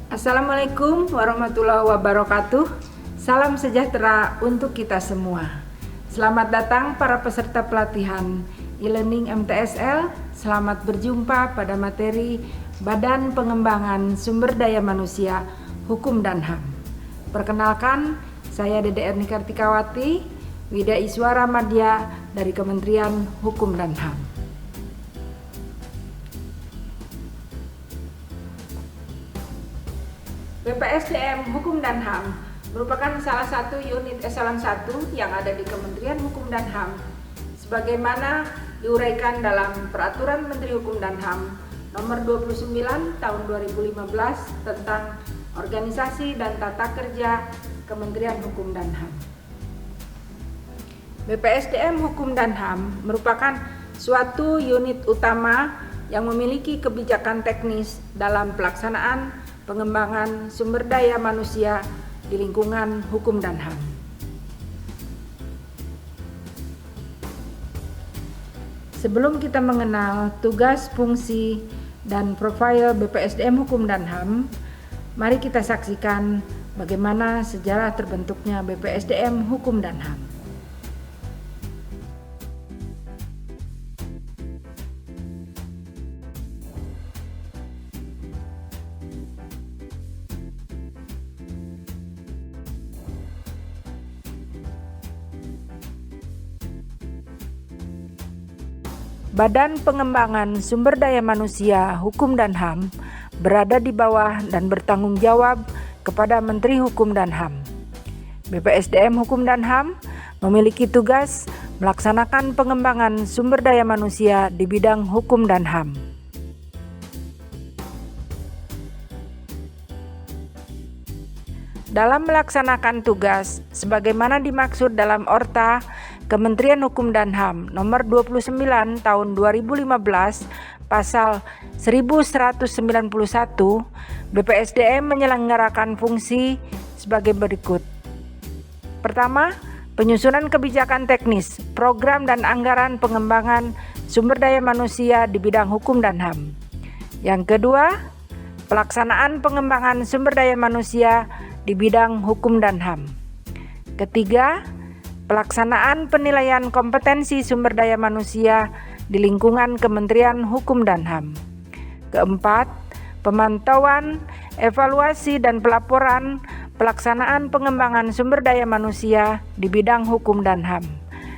Assalamualaikum warahmatullahi wabarakatuh. Salam sejahtera untuk kita semua. Selamat datang para peserta pelatihan e-learning MTSL. Selamat berjumpa pada materi Badan Pengembangan Sumber Daya Manusia Hukum dan HAM. Perkenalkan, saya Dede Erni Kartikawati, Widaiswara Madya dari Kementerian Hukum dan HAM. BPSDM Hukum dan HAM merupakan salah satu unit eselon 1 yang ada di Kementerian Hukum dan HAM sebagaimana diuraikan dalam Peraturan Menteri Hukum dan HAM Nomor 29 Tahun 2015 tentang Organisasi dan Tata Kerja Kementerian Hukum dan HAM. BPSDM Hukum dan HAM merupakan suatu unit utama yang memiliki kebijakan teknis dalam pelaksanaan pengembangan sumber daya manusia di lingkungan hukum dan HAM. Sebelum kita mengenal tugas, fungsi, dan profil BPSDM Hukum dan HAM, mari kita saksikan bagaimana sejarah terbentuknya BPSDM Hukum dan HAM. Badan Pengembangan Sumber Daya Manusia Hukum dan HAM berada di bawah dan bertanggung jawab kepada Menteri Hukum dan HAM. BPSDM Hukum dan HAM memiliki tugas melaksanakan pengembangan sumber daya manusia di bidang hukum dan HAM. Dalam melaksanakan tugas sebagaimana dimaksud dalam Orta Kementerian Hukum dan HAM Nomor 29 Tahun 2015 Pasal 1191, BPSDM menyelenggarakan fungsi sebagai berikut. Pertama, penyusunan kebijakan teknis, program dan anggaran pengembangan sumber daya manusia di bidang hukum dan HAM. Yang kedua, pelaksanaan pengembangan sumber daya manusia di bidang hukum dan HAM. Ketiga, pelaksanaan penilaian kompetensi sumber daya manusia di lingkungan Kementerian Hukum dan HAM. Keempat, pemantauan, evaluasi dan pelaporan pelaksanaan pengembangan sumber daya manusia di bidang hukum dan HAM.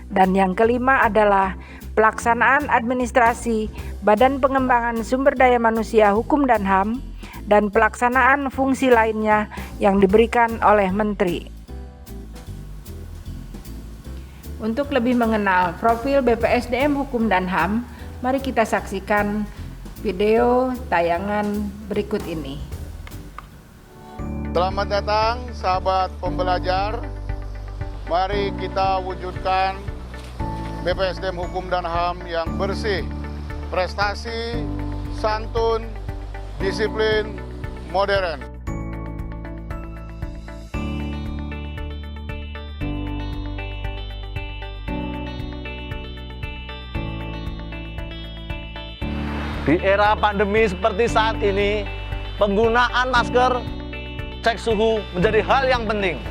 Dan yang kelima adalah pelaksanaan administrasi Badan Pengembangan Sumber Daya Manusia Hukum dan HAM dan pelaksanaan fungsi lainnya yang diberikan oleh Menteri. Untuk lebih mengenal profil BPSDM Hukum dan HAM, mari kita saksikan video tayangan berikut ini. Selamat datang sahabat pembelajar. Mari kita wujudkan BPSDM Hukum dan HAM yang bersih, prestasi, santun, disiplin, modern. Di era pandemi seperti saat ini, penggunaan masker, cek suhu menjadi hal yang penting.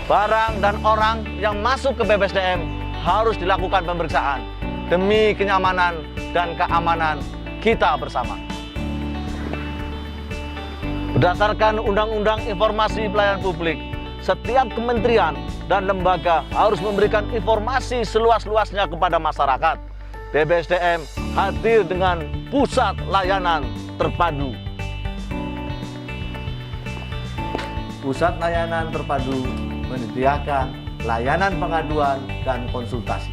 Barang dan orang yang masuk ke BPSDM harus dilakukan pemeriksaan demi kenyamanan dan keamanan kita bersama. Berdasarkan Undang-Undang Informasi Pelayanan Publik, setiap kementerian dan lembaga harus memberikan informasi seluas-luasnya kepada masyarakat. BPSDM hadir dengan pusat layanan terpadu. Pusat layanan terpadu menyediakan layanan pengaduan dan konsultasi.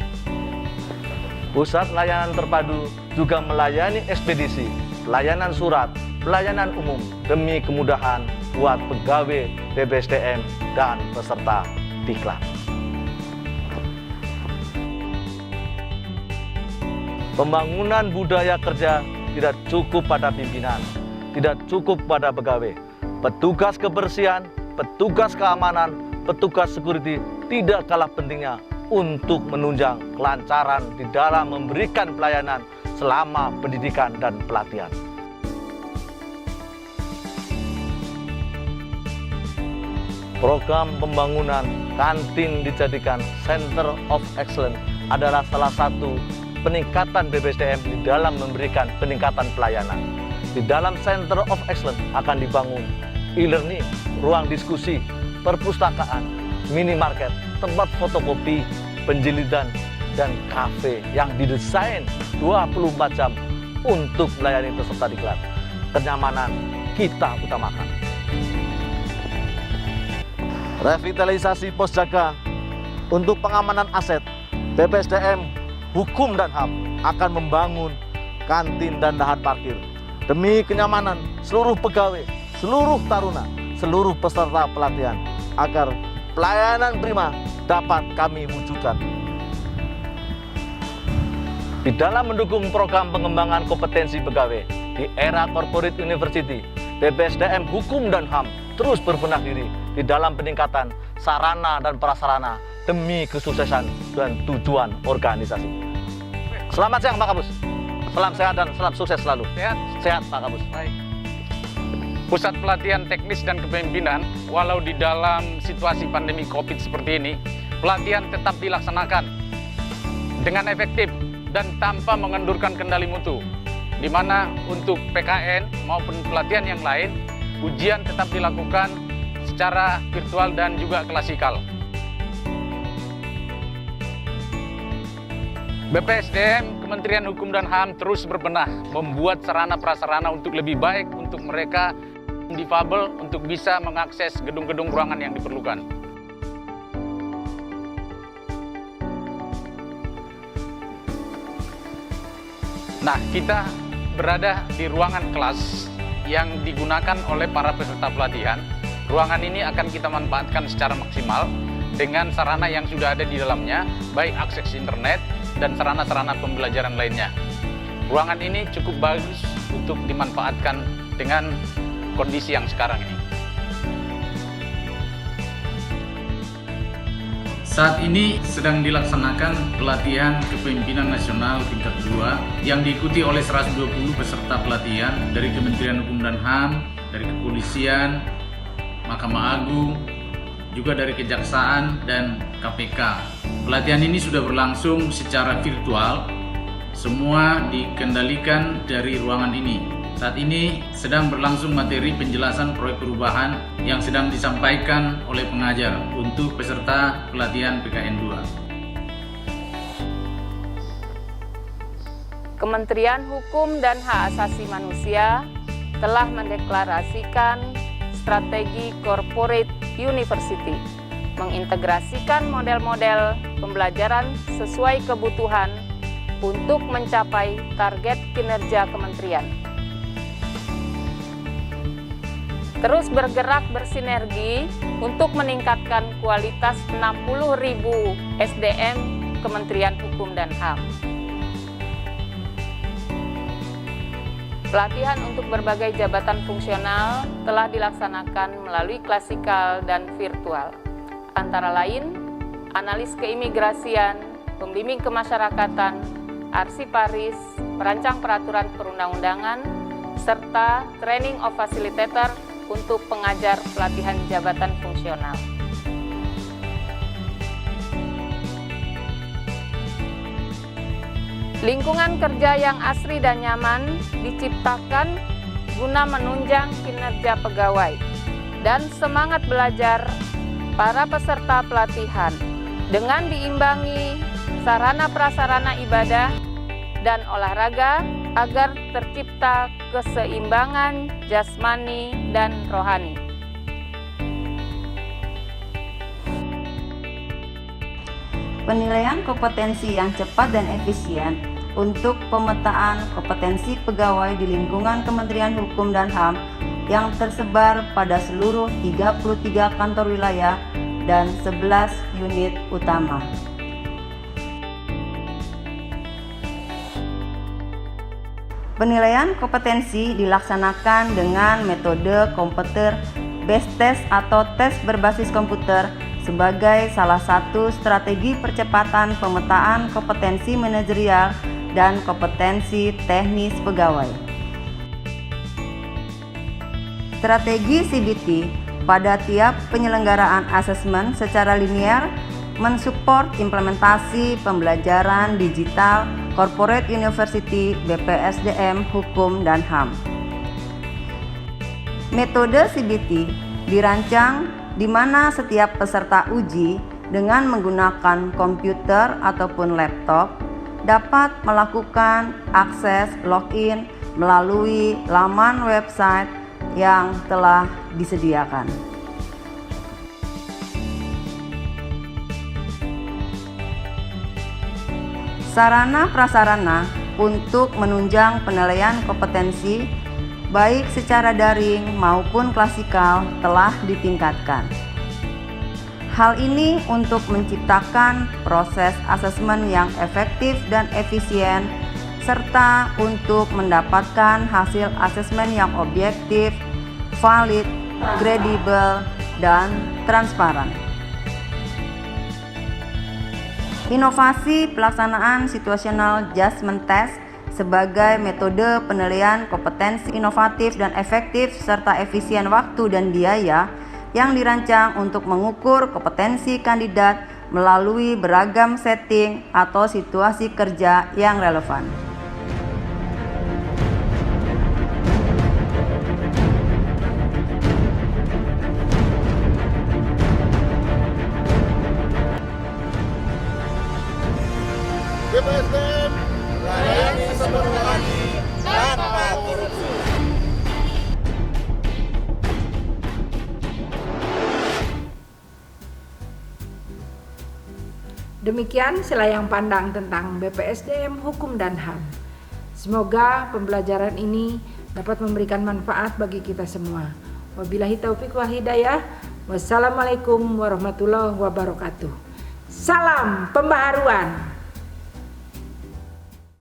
Pusat layanan terpadu juga melayani ekspedisi, pelayanan surat, pelayanan umum demi kemudahan buat pegawai BPSDM dan peserta diklat. Pembangunan budaya kerja tidak cukup pada pimpinan, tidak cukup pada pegawai. Petugas kebersihan, petugas keamanan, petugas security tidak kalah pentingnya untuk menunjang kelancaran di dalam memberikan pelayanan selama pendidikan dan pelatihan. Program pembangunan kantin dijadikan Center of Excellence adalah salah satu peningkatan BPSDM di dalam memberikan peningkatan pelayanan. Di dalam Center of Excellence akan dibangun e-learning, ruang diskusi, perpustakaan, minimarket, tempat fotokopi, penjilidan, dan kafe yang didesain 24 jam untuk melayani peserta diklat. Kenyamanan kita utamakan. Revitalisasi pos jaga untuk pengamanan aset, BPSDM Hukum dan HAM akan membangun kantin dan lahan parkir demi kenyamanan seluruh pegawai, seluruh taruna, seluruh peserta pelatihan agar pelayanan prima dapat kami wujudkan. Di dalam mendukung program pengembangan kompetensi pegawai di era corporate university, BPSDM Hukum dan HAM terus berbenah diri di dalam peningkatan sarana dan prasarana demi kesuksesan dan tujuan organisasi. Selamat siang Pak Kapus. Salam sehat dan salam sukses selalu. Sehat Pak Kapus. Baik. Pusat pelatihan teknis dan kepemimpinan, walau di dalam situasi pandemi COVID seperti ini, pelatihan tetap dilaksanakan dengan efektif dan tanpa mengendurkan kendali mutu, di mana untuk PKN maupun pelatihan yang lain, ujian tetap dilakukan secara virtual dan juga klasikal. BPSDM, Kementerian Hukum dan HAM terus berbenah membuat sarana prasarana untuk lebih baik untuk mereka difabel untuk bisa mengakses gedung-gedung ruangan yang diperlukan. Nah, kita berada di ruangan kelas yang digunakan oleh para peserta pelatihan. Ruangan ini akan kita manfaatkan secara maksimal dengan sarana yang sudah ada di dalamnya, baik akses internet dan sarana-sarana pembelajaran lainnya. Ruangan ini cukup bagus untuk dimanfaatkan dengan kondisi yang sekarang ini. Saat ini sedang dilaksanakan pelatihan kepemimpinan nasional tingkat 2 yang diikuti oleh 120 peserta pelatihan dari Kementerian Hukum dan HAM, dari Kepolisian, Mahkamah Agung, juga dari Kejaksaan dan KPK. Pelatihan ini sudah berlangsung secara virtual, semua dikendalikan dari ruangan ini. Saat ini sedang berlangsung materi penjelasan proyek perubahan yang sedang disampaikan oleh pengajar untuk peserta pelatihan PKN 2. Kementerian Hukum dan Hak Asasi Manusia telah mendeklarasikan strategi Corporate University, mengintegrasikan model-model pembelajaran sesuai kebutuhan untuk mencapai target kinerja kementerian. Terus bergerak bersinergi untuk meningkatkan kualitas 60.000 SDM Kementerian Hukum dan HAM. Pelatihan untuk berbagai jabatan fungsional telah dilaksanakan melalui klasikal dan virtual. Antara lain, analis keimigrasian, pembimbing kemasyarakatan, arsiparis, perancang peraturan perundang-undangan, serta training of facilitator untuk pengajar pelatihan jabatan fungsional. Lingkungan kerja yang asri dan nyaman diciptakan guna menunjang kinerja pegawai dan semangat belajar para peserta pelatihan dengan diimbangi sarana prasarana ibadah dan olahraga agar tercipta keseimbangan jasmani dan rohani. Penilaian kompetensi yang cepat dan efisien untuk pemetaan kompetensi pegawai di lingkungan Kementerian Hukum dan HAM yang tersebar pada seluruh 33 kantor wilayah dan 11 unit utama. Penilaian kompetensi dilaksanakan dengan metode komputer based test atau tes berbasis komputer sebagai salah satu strategi percepatan pemetaan kompetensi manajerial dan kompetensi teknis pegawai. Strategi CBT pada tiap penyelenggaraan asesmen secara linear mensupport implementasi pembelajaran digital Corporate University BPSDM Hukum dan HAM. Metode CBT dirancang di mana setiap peserta uji dengan menggunakan komputer ataupun laptop dapat melakukan akses login melalui laman website yang telah disediakan. Sarana prasarana untuk menunjang penilaian kompetensi baik secara daring maupun klasikal telah ditingkatkan. Hal ini untuk menciptakan proses asesmen yang efektif dan efisien serta untuk mendapatkan hasil asesmen yang objektif, valid, kredibel, dan transparan. Inovasi pelaksanaan situational judgment test sebagai metode penilaian kompetensi inovatif dan efektif serta efisien waktu dan biaya yang dirancang untuk mengukur kompetensi kandidat melalui beragam setting atau situasi kerja yang relevan. BPSDM, layani sepenuh hati tanpa korupsi. Demikian selayang pandang tentang BPSDM Hukum dan HAM. Semoga pembelajaran ini dapat memberikan manfaat bagi kita semua. Wabillahi taufiq wal hidayah. Wassalamualaikum warahmatullahi wabarakatuh. Salam pembaharuan.